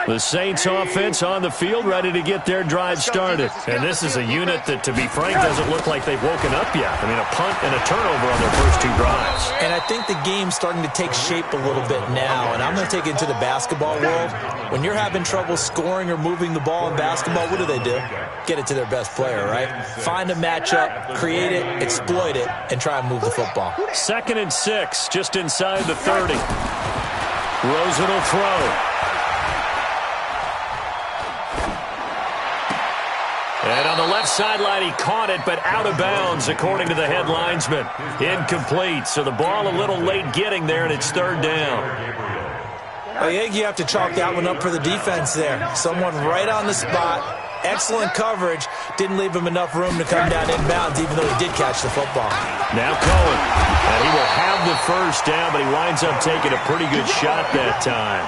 The Saints offense on the field, ready to get their drive started. And this is a unit that, to be frank, doesn't look like they've woken up yet. I mean, a punt and a turnover on their first two drives. And I think the game's starting to take shape a little bit now. And I'm going to take it into the basketball world. When you're having trouble scoring or moving the ball in basketball, what do? Get it to their best player, right? Find a matchup, create it, exploit it, and try and move the football. 2nd and 6, just inside the 30. Rosen will throw. And on the left sideline, he caught it, but out of bounds, according to the head linesman. Incomplete, so the ball a little late getting there, and it's 3rd down. I think you have to chalk that one up for the defense there. Someone right on the spot. Excellent coverage. Didn't leave him enough room to come down inbounds, even though he did catch the football. Now Cohen. And he will have the first down, but he winds up taking a pretty good shot that time.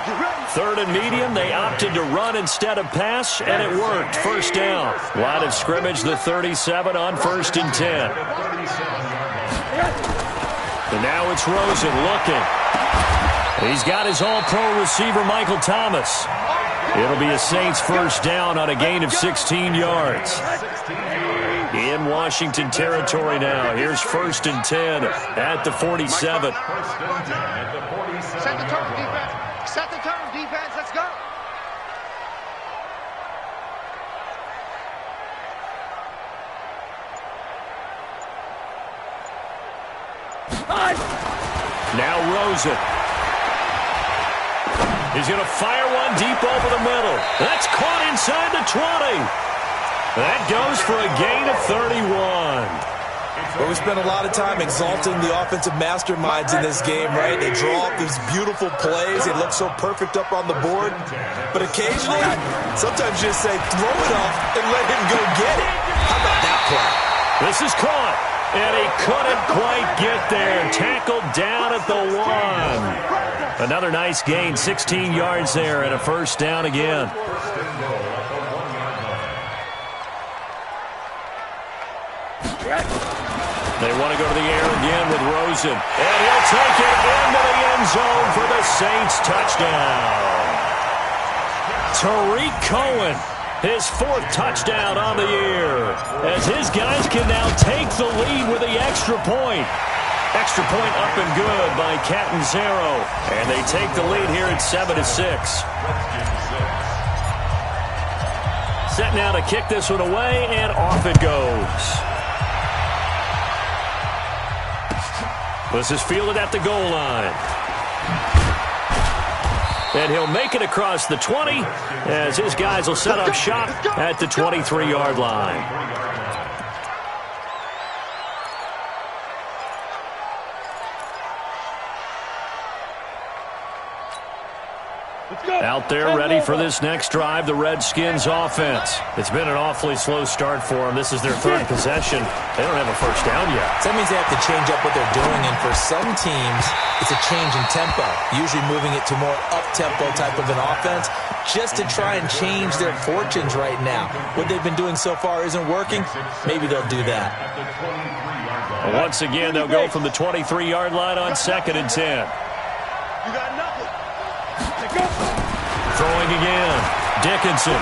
3rd and medium. They opted to run instead of pass, and it worked. First down. Line of scrimmage, the 37 on 1st and 10. And now it's Rosen looking. He's got his all-pro receiver, Michael Thomas. It'll be a Saints first down on a gain of 16 yards. In Washington territory now. Here's 1st and 10 at the 47. Set the tone, defense. Set the tone, defense. Let's go. Now Rosen. He's going to fire one deep over the middle. That's caught inside the 20. That goes for a gain of 31. Well, we spent a lot of time exalting the offensive masterminds in this game, right? They draw up these beautiful plays. They look so perfect up on the board. But occasionally, sometimes you just say, throw it off and let him go get it. How about that play? This is caught. And he couldn't quite get there. Tackled down at the 1. Another nice gain, 16 yards there, and a first down again. They want to go to the air again with Rosen. And he'll take it into the end zone for the Saints touchdown. Tariq Cohen, his 4th touchdown on the year, as his guys can now take the lead with the extra point. Extra point up and good by Catanzaro. And they take the lead here at 7-6. Set now to kick this one away, and off it goes. This is fielded at the goal line. And he'll make it across the 20 as his guys will set up shop at the 23-yard line. Out there ready for this next drive, the Redskins offense. It's been an awfully slow start for them. This is their 3rd possession. They don't have a first down yet. So that means they have to change up what they're doing, and for some teams, it's a change in tempo, usually moving it to more up-tempo type of an offense, just to try and change their fortunes right now. What they've been doing so far isn't working. Maybe they'll do that. Once again, they'll go from the 23-yard line on 2nd and 10. You got nothing. Throwing again. Dickinson.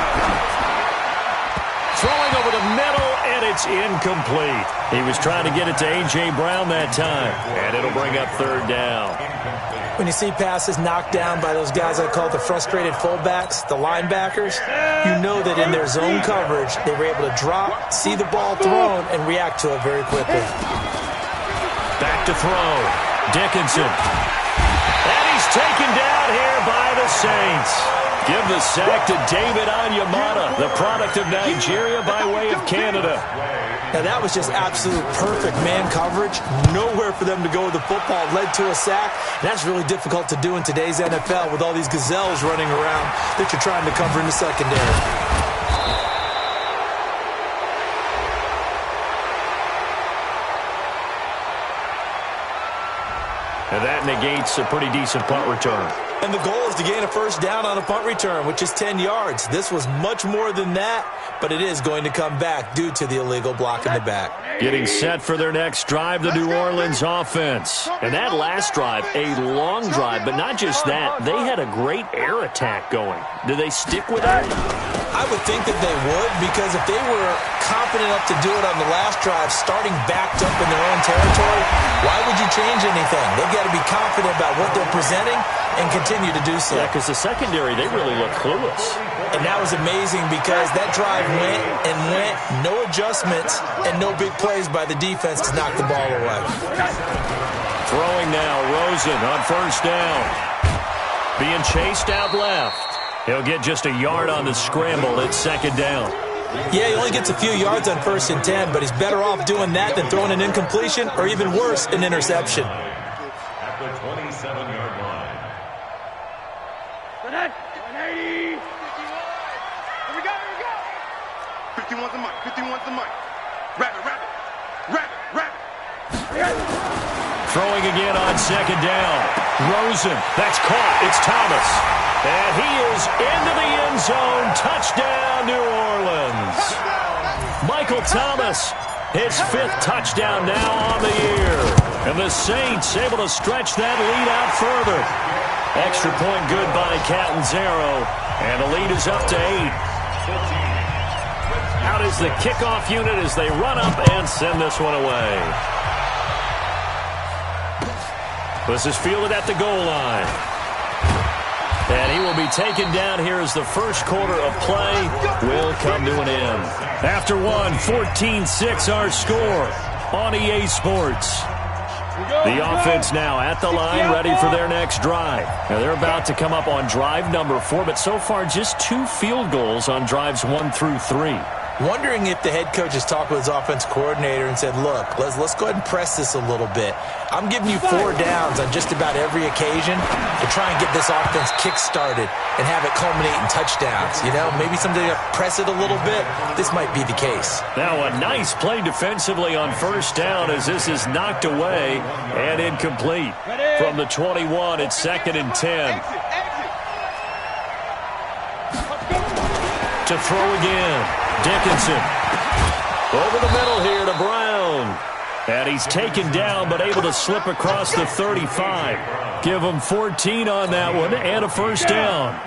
Throwing over the middle, and it's incomplete. He was trying to get it to A.J. Brown that time, and it'll bring up 3rd down. When you see passes knocked down by those guys I call the frustrated fullbacks, the linebackers, you know that in their zone coverage, they were able to drop, see the ball thrown, and react to it very quickly. Back to throw. Dickinson. And he's taken down here by the Saints. Give the sack to David Onyemata, the product of Nigeria by way of Canada. Now that was just absolute perfect man coverage. Nowhere for them to go with the football. Led to a sack. That's really difficult to do in today's NFL with all these gazelles running around that you're trying to cover in the secondary. And that negates a pretty decent punt return. And the goal is to gain a first down on a punt return, which is 10 yards. This was much more than that, but it is going to come back due to the illegal block in the back. Getting set for their next drive, the New Orleans offense. And that last drive, a long drive, but not just that. They had a great air attack going. Do they stick with that? I would think that they would, because if they were confident enough to do it on the last drive, starting backed up in their own territory, why would you change anything? They've got to be confident about what they're presenting and continue to do so. Yeah, because the secondary, they really look clueless. And that was amazing because that drive went and went, no adjustments, and no big plays by the defense to knock the ball away. Throwing now, Rosen on first down. Being chased out left. He'll get just a yard on the scramble at second down. Yeah, he only gets a few yards on 1st and 10, but he's better off doing that than throwing an incompletion or even worse, an interception. At the 27-yard line. 180. Here we go. 51's the mic. Rabbit. Throwing again on second down. Rosen, that's caught. It's Thomas. And he is into the end zone. Touchdown, New Orleans. Michael Thomas, his 5th touchdown now on the year. And the Saints able to stretch that lead out further. Extra point good by Catanzaro. And the lead is up to 8. Out is the kickoff unit as they run up and send this one away. This is fielded at the goal line. And he will be taken down here as the first quarter of play will come to an end. After one, 14-6 our score on EA Sports. The offense now at the line, ready for their next drive. Now they're about to come up on drive number 4, but so far just 2 field goals on drives 1 through 3. Wondering if the head coach has talked with his offense coordinator and said, look, let's go ahead and press this a little bit. I'm giving you 4 downs on just about every occasion to try and get this offense kick-started and have it culminate in touchdowns. You know, maybe someday to press it a little bit. This might be the case. Now a nice play defensively on first down as this is knocked away and incomplete. From the 21, it's 2nd and 10. To throw again. Dickinson. Over the middle here to Brown. And he's taken down but able to slip across the 35. Give him 14 on that one and a first down.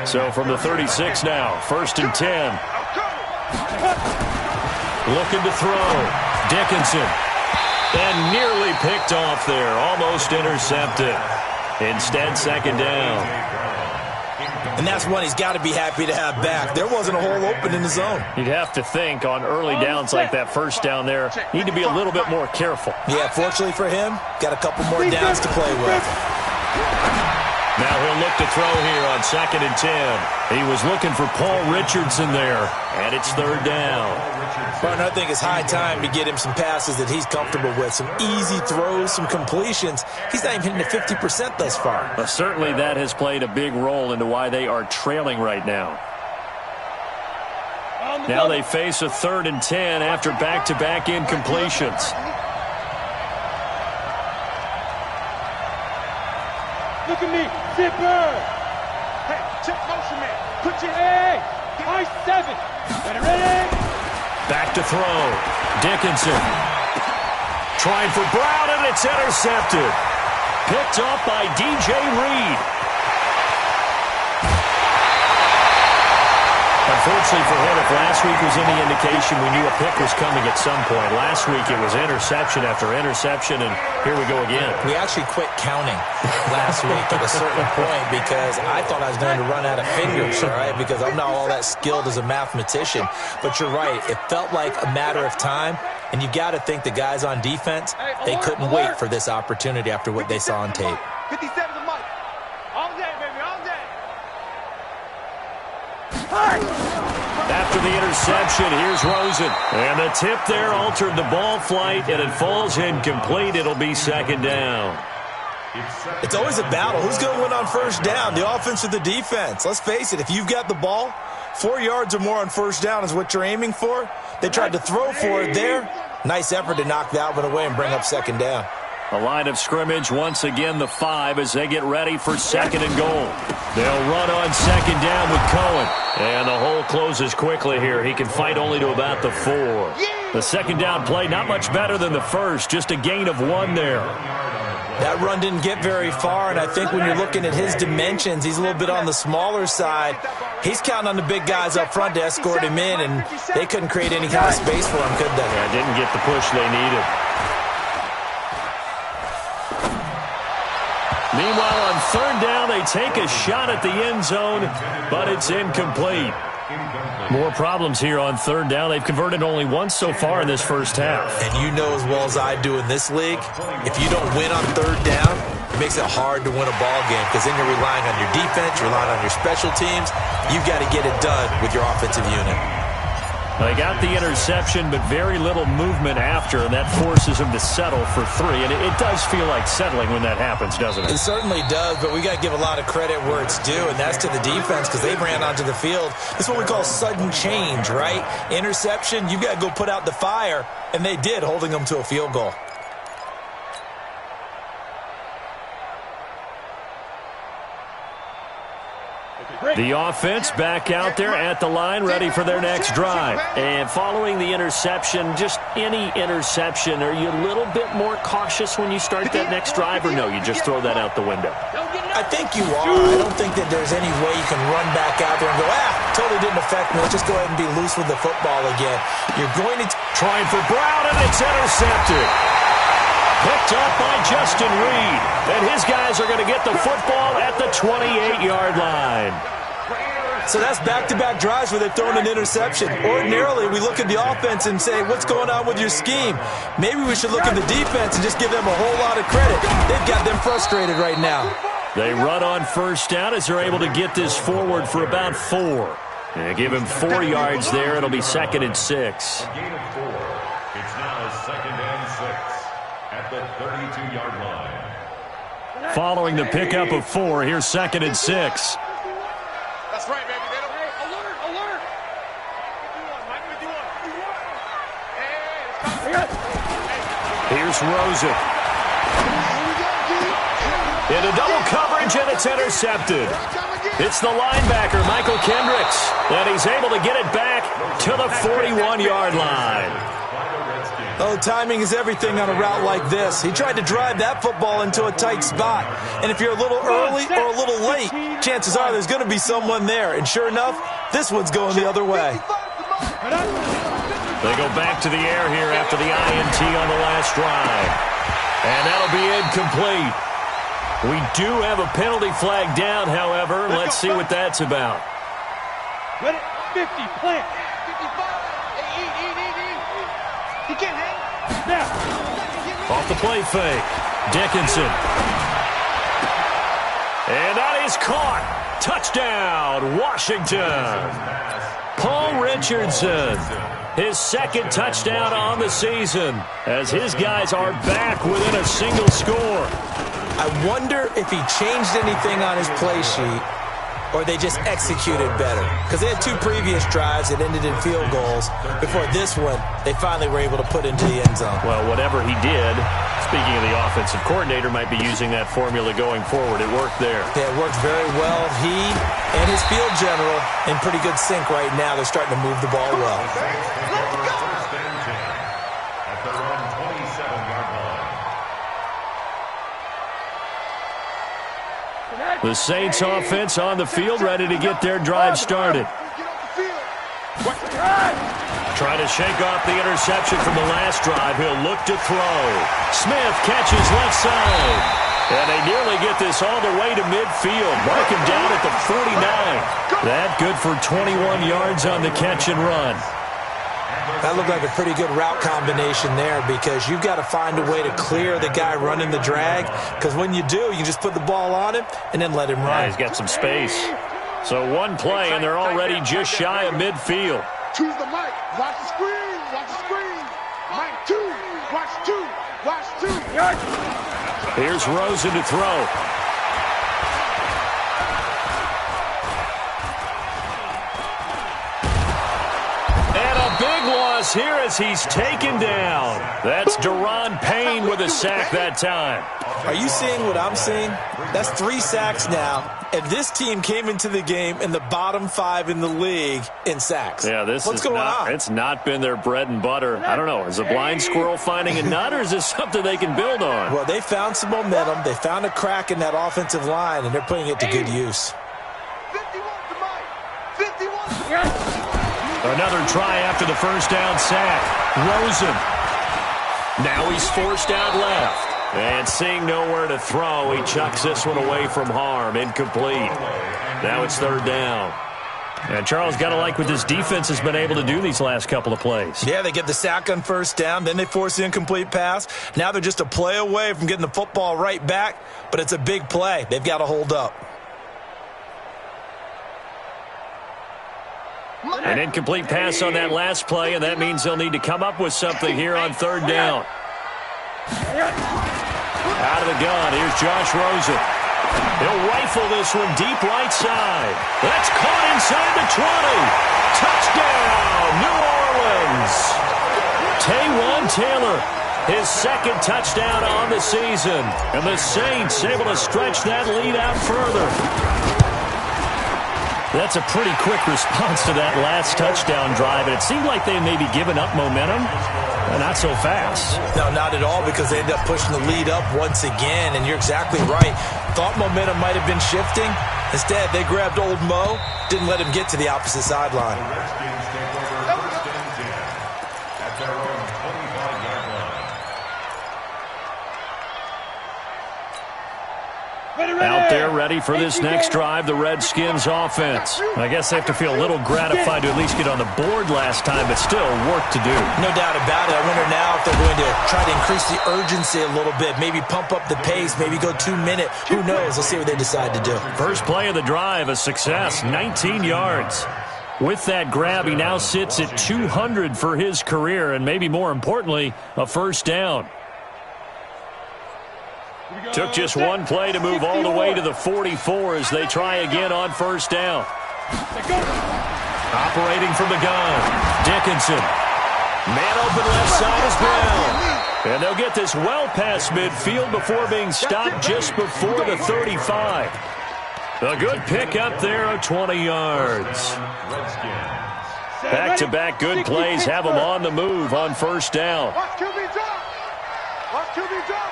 So from the 36 now, 1st and 10. Looking to throw. Dickinson. And nearly picked off there. Almost intercepted. Instead, 2nd down. And that's one he's got to be happy to have back. There wasn't a hole open in the zone. You'd have to think on early downs like that first down there, need to be a little bit more careful. Yeah, fortunately for him, got a couple more downs to play with. Now he'll look to throw here on 2nd and 10. He was looking for Paul Richardson there, and it's 3rd down. Partner, I think it's high time to get him some passes that he's comfortable with. Some easy throws, some completions. He's not even hitting the 50% thus far. Certainly that has played a big role into why they are trailing right now. Now they face a 3rd and 10 after back-to-back incompletions. Look at me, zipper. Hey, check motion man. Put your A. High 7. Ready? Back to throw. Dickinson. Trying for Brown, and it's intercepted. Picked off by DJ Reed. Unfortunately for him, if last week was any indication, we knew a pick was coming at some point. Last week it was interception after interception, and here we go again. We actually quit counting last week at a certain point because I thought I was going to run out of fingers, all right, because I'm not all that skilled as a mathematician. But you're right. It felt like a matter of time, and you got to think the guys on defense, they couldn't wait for this opportunity after what they saw on tape. 57 the mic. All day, baby, all day. After the interception, here's Rosen. And the tip there altered the ball flight, and it falls incomplete. It'll be 2nd down. It's always a battle. Who's going to win on first down, the offense or the defense? Let's face it, if you've got the ball, 4 yards or more on first down is what you're aiming for. They tried to throw for it there. Nice effort to knock that one away and bring up 2nd down. A line of scrimmage, once again the 5 as they get ready for 2nd and goal. They'll run on 2nd down with Cohen. And the hole closes quickly here. He can fight only to about the 4. The 2nd down play, not much better than the first, just a gain of 1 there. That run didn't get very far, and I think when you're looking at his dimensions, he's a little bit on the smaller side. He's counting on the big guys up front to escort him in, and they couldn't create any kind of space for him, could they? Yeah, didn't get the push they needed. Meanwhile, on 3rd down, they take a shot at the end zone, but it's incomplete. More problems here on 3rd down. They've converted only once so far in this first half. And you know as well as I do in this league, if you don't win on 3rd down, it makes it hard to win a ball game because then you're relying on your defense, you're relying on your special teams. You've got to get it done with your offensive unit. They got the interception, but very little movement after, and that forces them to settle for 3. And it does feel like settling when that happens, doesn't it? It certainly does, but we got to give a lot of credit where it's due, and that's to the defense because they ran onto the field. That's what we call sudden change, right? Interception, you've got to go put out the fire, and they did, holding them to a field goal. The offense back out there at the line, ready for their next drive. And following the interception, just any interception, are you a little bit more cautious when you start that next drive, or no, you just throw that out the window? I think you are. I don't think that there's any way you can run back out there and go, totally didn't affect me. Let's just go ahead and be loose with the football again. You're going to trying for Brown, and it's intercepted. Picked up by Justin Reed. And his guys are going to get the football at the 28-yard line. So that's back-to-back drives where they're throwing an interception. Ordinarily, we look at the offense and say, what's going on with your scheme? Maybe we should look at the defense and just give them a whole lot of credit. They've got them frustrated right now. They run on 1st down as they're able to get this forward for about 4. And give him 4 yards there. It'll be 2nd and 6. A gain of 4. It's now 2nd and 6 at the 32-yard line. Following the pickup of 4, here's 2nd and 6. That's right, baby. They don't... Hey, alert, alert. 51, Mike, 51. Hey, Here's Rosen. Into double coverage, and it's intercepted. It's the linebacker, Michael Kendricks, and he's able to get it back to the 41-yard line. Oh, timing is everything on a route like this. He tried to drive that football into a tight spot. And if you're a little early or a little late, chances are there's going to be someone there. And sure enough, this one's going the other way. They go back to the air here after the INT on the last drive. And that'll be incomplete. We do have a penalty flag down, however. Let's see what that's about. Ready? 50, plant. 55. He can't hang. Now. Off the play fake. Dickinson. And that is caught. Touchdown, Washington. Paul Richardson. His 2nd touchdown on the season as his guys are back within a single score. I wonder if he changed anything on his play sheet or they just executed better. Because they had 2 previous drives that ended in field goals. Before this one, they finally were able to put into the end zone. Well, whatever he did, speaking of the offensive coordinator, might be using that formula going forward. It worked there. Yeah, it worked very well. He and his field general in pretty good sync right now. They're starting to move the ball well. At their own 27-yard line. The Saints offense on the field, ready to get their drive started. Trying to shake off the interception from the last drive. He'll look to throw. Smith catches left side. And they nearly get this all the way to midfield. Mark him down at the 49. That good for 21 yards on the catch and run. That looked like a pretty good route combination there because you've got to find a way to clear the guy running the drag. Because when you do, you just put the ball on him and then let him run. Yeah, he's got some space. So one play, and they're already just shy of midfield. Choose the mic. Watch the screen. Watch the screen. Mic 2. Watch 2. Watch 2. Here's Rosen to throw. And a big loss loss here as he's taken down. That's Deron Payne with a sack that time. Are you seeing what I'm seeing? That's 3 sacks now. And this team came into the game in the bottom 5 in the league in sacks. Yeah, What's going on? It's not been their bread and butter. I don't know. Is a blind squirrel finding a nut, or is this something they can build on? Well, they found some momentum. They found a crack in that offensive line, and they're putting it to good use. 51 to Mike. 51 to Another try after the first down sack. Rosen. Now he's forced out left. And seeing nowhere to throw, he chucks this one away from harm. Incomplete. Now it's third down. And Charles, got to like what this defense has been able to do these last couple of plays. Yeah, they get the sack on first down, then they force the incomplete pass. Now they're just a play away from getting the football right back, but it's a big play. They've got to hold up. An incomplete pass on that last play, and that means they'll need to come up with something here on third down. Out of the gun, here's Josh Rosen. He'll rifle this one deep right side. That's caught inside the 20. Touchdown, New Orleans. Taywan Taylor, his second touchdown on the season. And the Saints able to stretch that lead out further. That's a pretty quick response to that last touchdown drive, and it seemed like they may be giving up momentum. Not so fast. No, not at all, because they ended up pushing the lead up once again, and you're exactly right. Thought momentum might have been shifting. Instead, they grabbed old Mo, didn't let him get to the opposite sideline. Out there ready for this next drive, the Redskins offense. I guess they have to feel a little gratified to at least get on the board last time, but still work to do. No doubt about it. I wonder now if they're going to try to increase the urgency a little bit, maybe pump up the pace, maybe go 2 minute. Who knows? Let's see what they decide to do. First play of the drive, a success, 19 yards. With that grab, he now sits at 200 for his career, and maybe more importantly, a first down. Took just one play to move all the way to the 44 as they try again on first down. Operating from the gun, Dickinson. Man open left side is Brown. And they'll get this well past midfield before being stopped just before the 35. A good pick up there of 20 yards. Back-to-back good plays have them on the move on first down. Watch QB drop. Watch QB drop.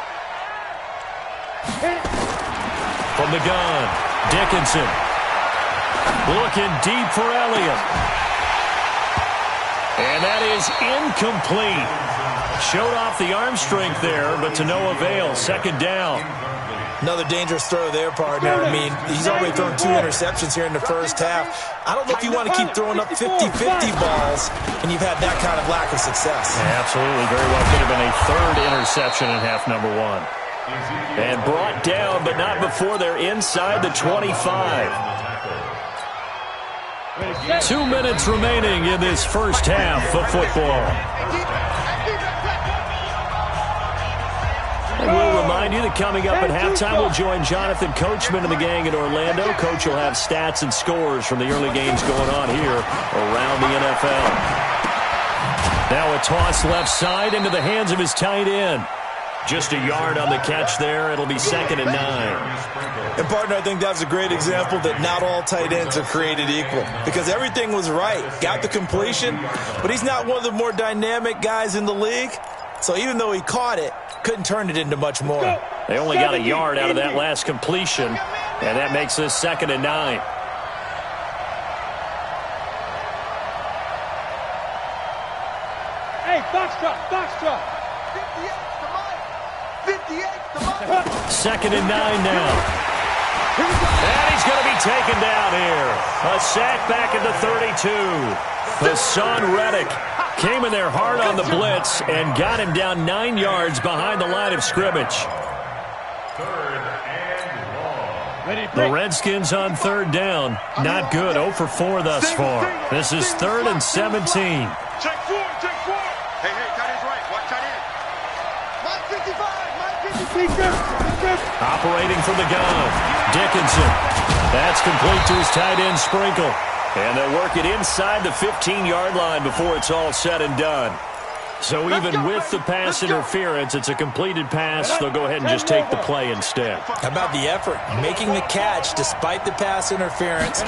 From the gun, Dickinson. Looking deep for Elliott. And that is incomplete. Showed off the arm strength there, but to no avail. Second down. Another dangerous throw there, partner. I mean, he's already thrown 2 interceptions here in the first half. I don't know if you want to keep throwing up 50-50 balls when you've had that kind of lack of success. Yeah, absolutely. Very well could have been a third interception in half number 1. And brought down, but not before they're inside the 25. 2 minutes remaining in this first half of football. And we'll remind you that coming up at halftime, we'll join Jonathan Coachman and the gang in Orlando. Coach will have stats and scores from the early games going on here around the NFL. Now a toss left side into the hands of his tight end. Just a yard on the catch there. It'll be 2nd and 9. And, partner, I think that's a great example that not all tight ends are created equal, because everything was right. Got the completion, but he's not one of the more dynamic guys in the league. So even though he caught it, couldn't turn it into much more. They only got a yard out of that last completion, and that makes this 2nd and 9. Hey, box drop. 2nd and 9 now. And he's going to be taken down here. A sack back at the 32. Hassan Reddick came in there hard on the blitz and got him down 9 yards behind the line of scrimmage. The Redskins on third down. Not good. 0 for 4 thus far. This is 3rd and 17. Check 4. Hey, tight end's right. Watch tight end. Mike 55. Operating from the gun, Dickinson. That's complete to his tight end, Sprinkle. And they'll work it inside the 15-yard line before it's all said and done. So even with the pass interference, it's a completed pass. They'll go ahead and just take the play instead. How about the effort? Making the catch despite the pass interference.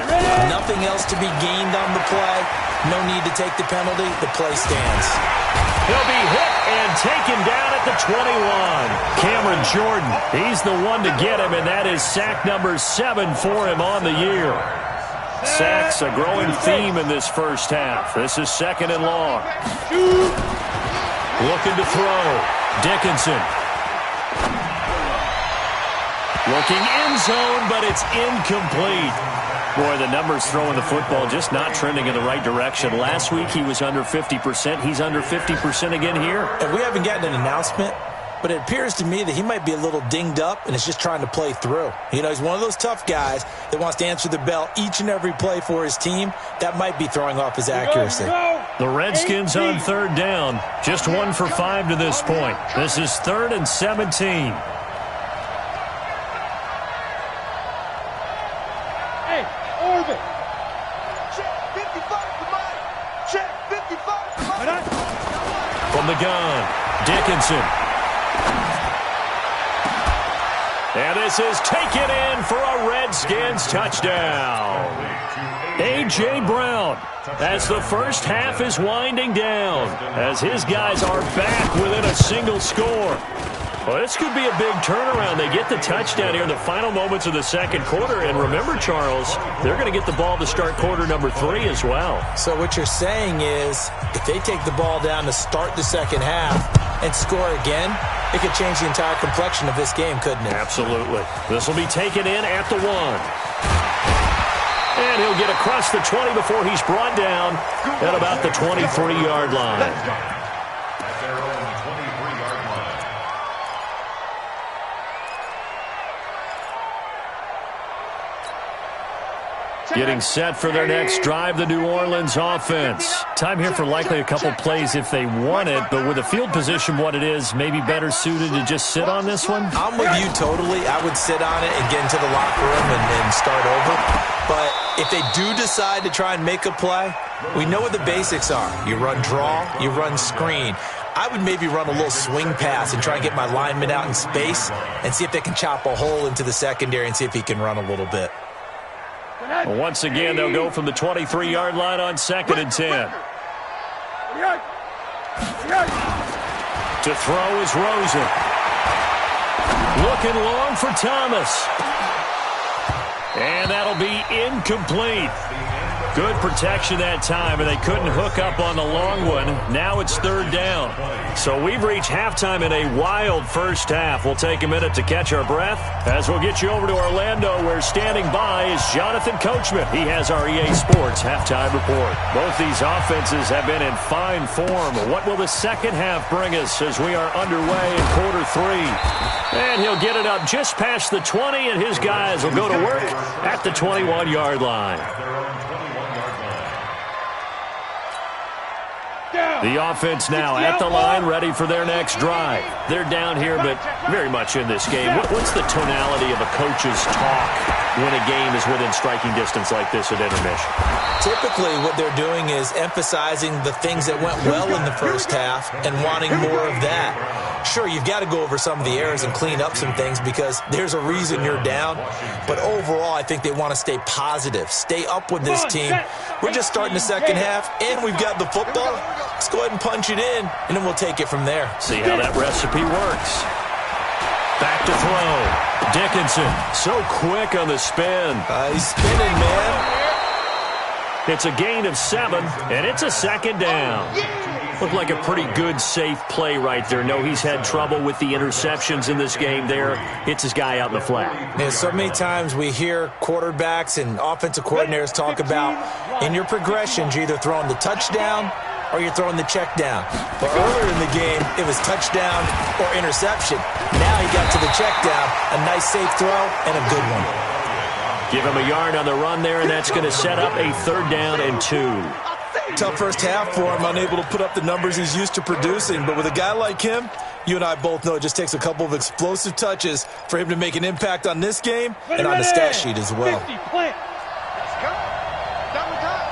Nothing else to be gained on the play. No need to take the penalty. The play stands. He'll be hit and taken down at the 21. Cameron Jordan, he's the one to get him, and that is sack number 7 for him on the year. Sacks a growing theme in this first half. This is 2nd and long. Looking to throw. Dickinson. Looking end zone, but it's incomplete. Boy, the numbers throwing the football just not trending in the right direction. Last week he was under 50%. He's under 50% again here. And we haven't gotten an announcement, but it appears to me that he might be a little dinged up and is just trying to play through. You know, he's one of those tough guys that wants to answer the bell each and every play for his team. That might be throwing off his accuracy. The Redskins on 3rd down. Just 1 for 5 to this point. This is 3rd and 17. Hey, Orbit. Check 55 to Mike. Check 55 to Mike. From the gun, Dickinson. And this is taken in for a Redskins touchdown. A.J. Brown, as the first half is winding down, as his guys are back within a single score. Well, this could be a big turnaround. They get the touchdown here in the final moments of the second quarter. And remember, Charles, they're going to get the ball to start quarter number 3 as well. So what you're saying is if they take the ball down to start the second half and score again, it could change the entire complexion of this game, couldn't it? Absolutely. This will be taken in at the 1. And he'll get across the 20 before he's brought down at about the 23-yard line. At their own 23-yard line. Getting set for their next drive, the New Orleans offense. Time here for likely a couple plays if they want it, but with the field position what it is, maybe better suited to just sit on this one? I'm with you totally. I would sit on it and get into the locker room and start over. But if they do decide to try and make a play, we know what the basics are. You run draw, you run screen. I would maybe run a little swing pass and try and get my lineman out in space and see if they can chop a hole into the secondary and see if he can run a little bit. Once again, they'll go from the 23-yard line on 2nd and 10. To throw is Rosen. Looking long for Thomas. And that'll be incomplete. Good protection that time, and they couldn't hook up on the long one. Now it's 3rd down. So we've reached halftime in a wild first half. We'll take a minute to catch our breath as we'll get you over to Orlando, where standing by is Jonathan Coachman. He has our EA Sports halftime report. Both these offenses have been in fine form. What will the second half bring us as we are underway in quarter 3? And he'll get it up just past the 20, and his guys will go to work at the 21-yard line. The offense now at the line, ready for their next drive. They're down here, but very much in this game. What's the tonality of a coach's talk when a game is within striking distance like this at intermission? Typically, what they're doing is emphasizing the things that went well in the first half and wanting more of that. Sure, you've got to go over some of the errors and clean up some things because there's a reason you're down. But overall, I think they want to stay positive, stay up with this team. We're just starting the second half, and we've got the football. Let's go ahead and punch it in, and then we'll take it from there. See how that recipe works. Back to throw. Dickinson, so quick on the spin. He's spinning, man. It's a gain of 7, and it's a 2nd down. Looked like a pretty good, safe play right there. No, he's had trouble with the interceptions in this game there. Hits his guy out in the flat. Yeah, so many times we hear quarterbacks and offensive coordinators talk about in your progressions, you're either throwing the touchdown or you're throwing the check down. But earlier in the game, it was touchdown or interception. Now he got to the check down, a nice safe throw, and a good one. Give him a yard on the run there, and that's going to set up a 3rd down and 2. Tough first half for him, unable to put up the numbers he's used to producing. But with a guy like him, you and I both know it just takes a couple of explosive touches for him to make an impact on this game and on the stat sheet as well. 50 plant. Let's go. Double time.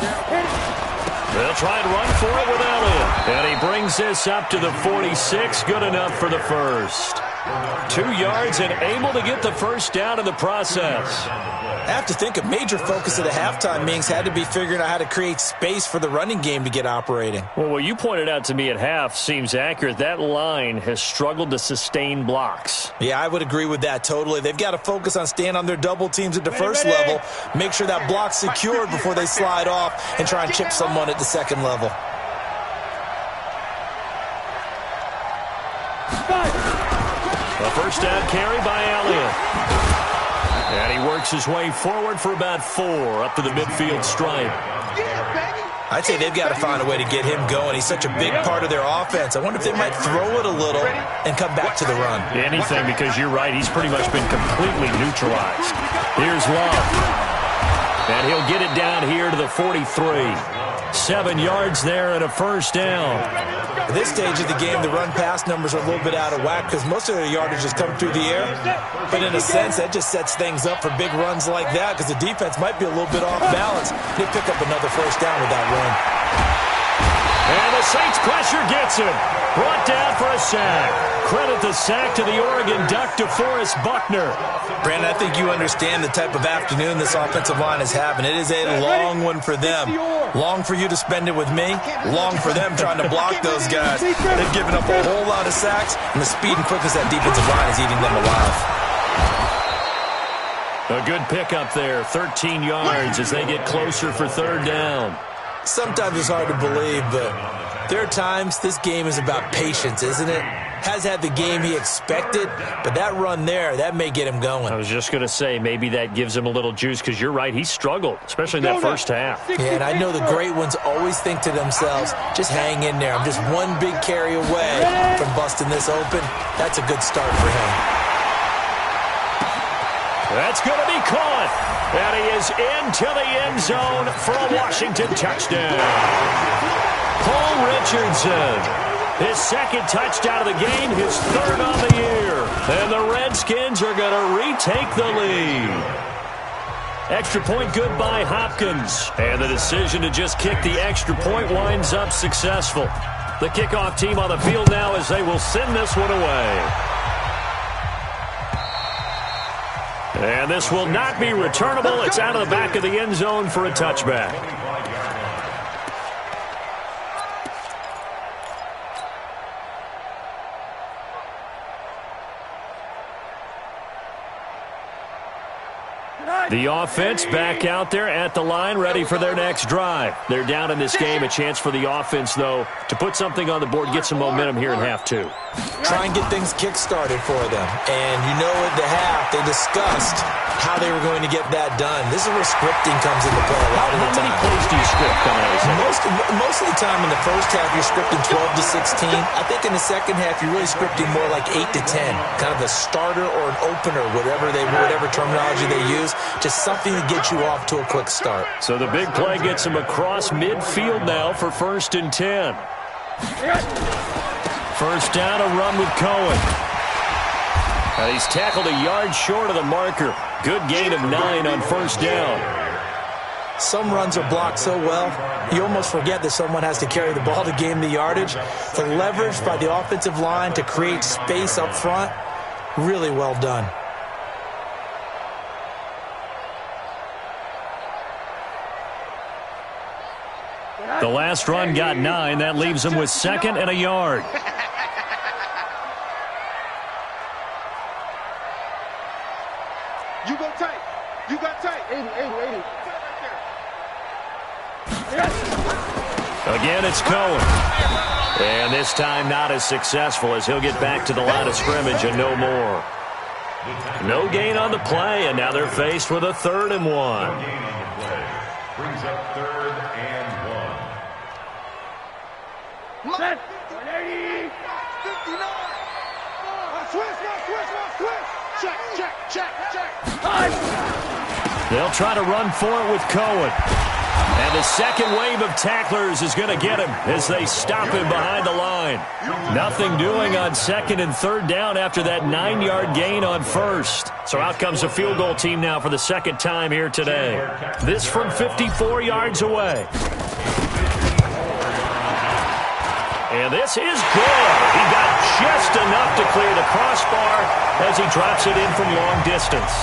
They'll try and run for it with Elliott. And he brings this up to the 46. Good enough for the first. 2 yards and able to get the first down in the process. I have to think a major focus of the halftime meetings had to be figuring out how to create space for the running game to get operating. Well, what you pointed out to me at half seems accurate. That line has struggled to sustain blocks. Yeah, I would agree with that totally. They've got to focus on staying on their double teams at the first level, make sure that block's secured before they slide off and try and chip someone at the second level. A first down carry by Elliott. And he works his way forward for about 4 up to the midfield stripe. I'd say they've got to find a way to get him going. He's such a big part of their offense. I wonder if they might throw it a little and come back to the run. Anything, because you're right. He's pretty much been completely neutralized. Here's Love. And he'll get it down here to the 43. 7 yards there and a first down. At this stage of the game, the run-pass numbers are a little bit out of whack because most of their yardage has come through the air. But in a sense, that just sets things up for big runs like that because the defense might be a little bit off balance. They pick up another first down with that run. And the Saints pressure gets him. Brought down for a sack. Credit the sack to the Oregon Duck, DeForest Buckner. Brandon, I think you understand the type of afternoon this offensive line is having. It is a long one for them. Long for you to spend it with me. Long for them trying to block those guys. They've given up a whole lot of sacks, and the speed and quickness of that defensive line is eating them alive. A good pickup there. 13 yards as they get closer for third down. Sometimes it's hard to believe, but there are times this game is about patience, isn't it? Has had the game he expected, but that run there, that may get him going. I was just going to say, maybe that gives him a little juice, because you're right, he struggled, especially in that first half. Yeah, and I know the great ones always think to themselves, just hang in there. I'm just one big carry away from busting this open. That's a good start for him. That's going to be caught. And he is into the end zone for a Washington touchdown. Paul Richardson. His second touchdown of the game, his third on the year. And the Redskins are going to retake the lead. Extra point good by Hopkins. And the decision to just kick the extra point winds up successful. The kickoff team on the field now as they will send this one away. And this will not be returnable. It's out of the back of the end zone for a touchback. The offense back out there at the line, ready for their next drive. They're down in this game. A chance for the offense, though, to put something on the board, get some momentum here in half two. Try and get things kick-started for them. And you know at the half, they discussed how they were going to get that done. This is where scripting comes into play a lot of the time. How many plays do you script? Most of the time in the first half, you're scripting 12 to 16. I think in the second half, you're really scripting more like 8 to 10. Kind of a starter or an opener, whatever terminology they use. Just something to get you off to a quick start. So the big play gets him across midfield now for 1st and 10. First down, a run with Cohen. And he's tackled a yard short of the marker. Good gain of 9 on first down. Some runs are blocked so well, you almost forget that someone has to carry the ball to gain the yardage. The leverage by the offensive line to create space up front, really well done. The last run got 9. That leaves him with 2nd and a yard. You go tight. You got tight. 80. Again, it's Cohen. And this time not as successful as he'll get back to the line of scrimmage and no more. No gain on the play, and now they're faced with a 3rd and 1. Brings up 3rd and 1. Set. 180. 59. Switch. Check. They'll try to run for it with Cohen. And the second wave of tacklers is going to get him as they stop him behind the line. Nothing doing on second and third down after that 9-yard gain on first. So out comes a field goal team now for the second time here today. This from 54 yards away. And this is good. He got just enough to clear the crossbar as he drops it in from long distance.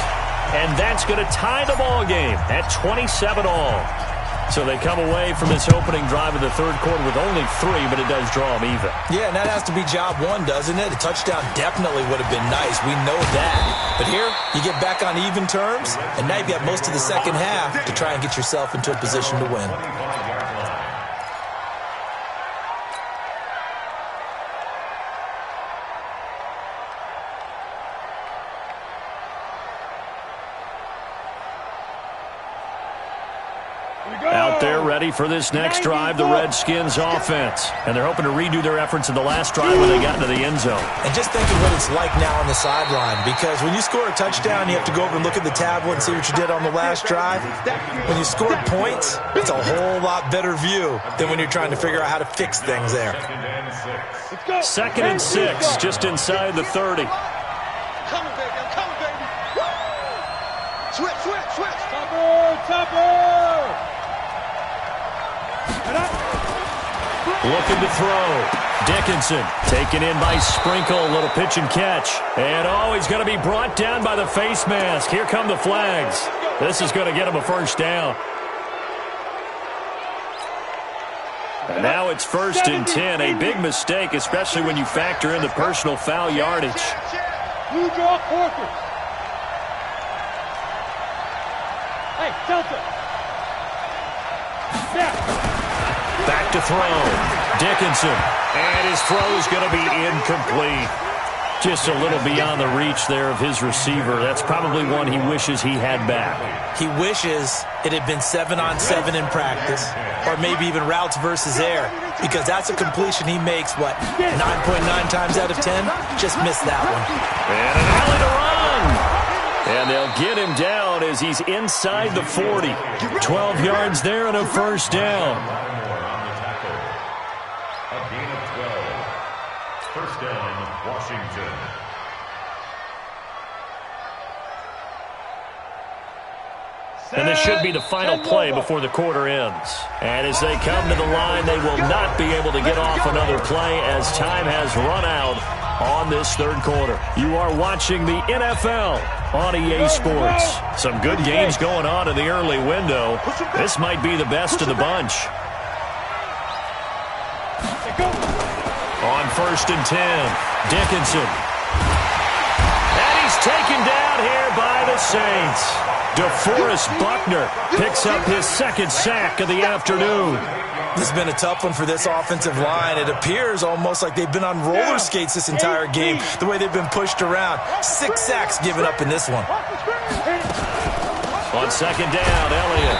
And that's going to tie the ball game at 27-all. So they come away from this opening drive of the third quarter with only 3, but it does draw them even. Yeah, and that has to be job one, doesn't it? A touchdown definitely would have been nice. We know that. But here, you get back on even terms, and now you've got most of the second half to try and get yourself into a position to win. Out there ready for this next drive, the Redskins offense. And they're hoping to redo their efforts in the last drive when they got into the end zone. And just think of what it's like now on the sideline, because when you score a touchdown, you have to go over and look at the tablet and see what you did on the last drive. When you scored points, it's a whole lot better view than when you're trying to figure out how to fix things there. Second and 6, just inside the 30. I'm coming, baby. I'm coming, baby. Woo! Switch. Topper. Looking to throw. Dickinson taken in by Sprinkle. A little pitch and catch. And he's going to be brought down by the face mask. Here come the flags. This is going to get him a first down. And now it's 1st and 10. A big mistake, especially when you factor in the personal foul yardage. Blue draw quarter. Hey, Delta. Back to throw. Dickinson. And his throw is going to be incomplete. Just a little beyond the reach there of his receiver. That's probably one he wishes he had back. He wishes it had been 7-on-7 in practice, or maybe even routes versus air, because that's a completion he makes, 9.9 times out of 10? Just missed that one. And an alley to run. And they'll get him down as he's inside the 40. 12 yards there and a first down. A gain of 12. First down, Washington. And this should be the final play before the quarter ends. And as they come to the line, they will not be able to get off another play as time has run out on this third quarter. You are watching the NFL on EA Sports. Some good games going on in the early window. This might be the best of the bunch. On 1st and 10, Dickinson. And he's taken down here by the Saints. DeForest Buckner picks up his second sack of the afternoon. This has been a tough one for this offensive line. It appears almost like they've been on roller skates this entire game, the way they've been pushed around. 6 sacks given up in this one. On second down, Elliott.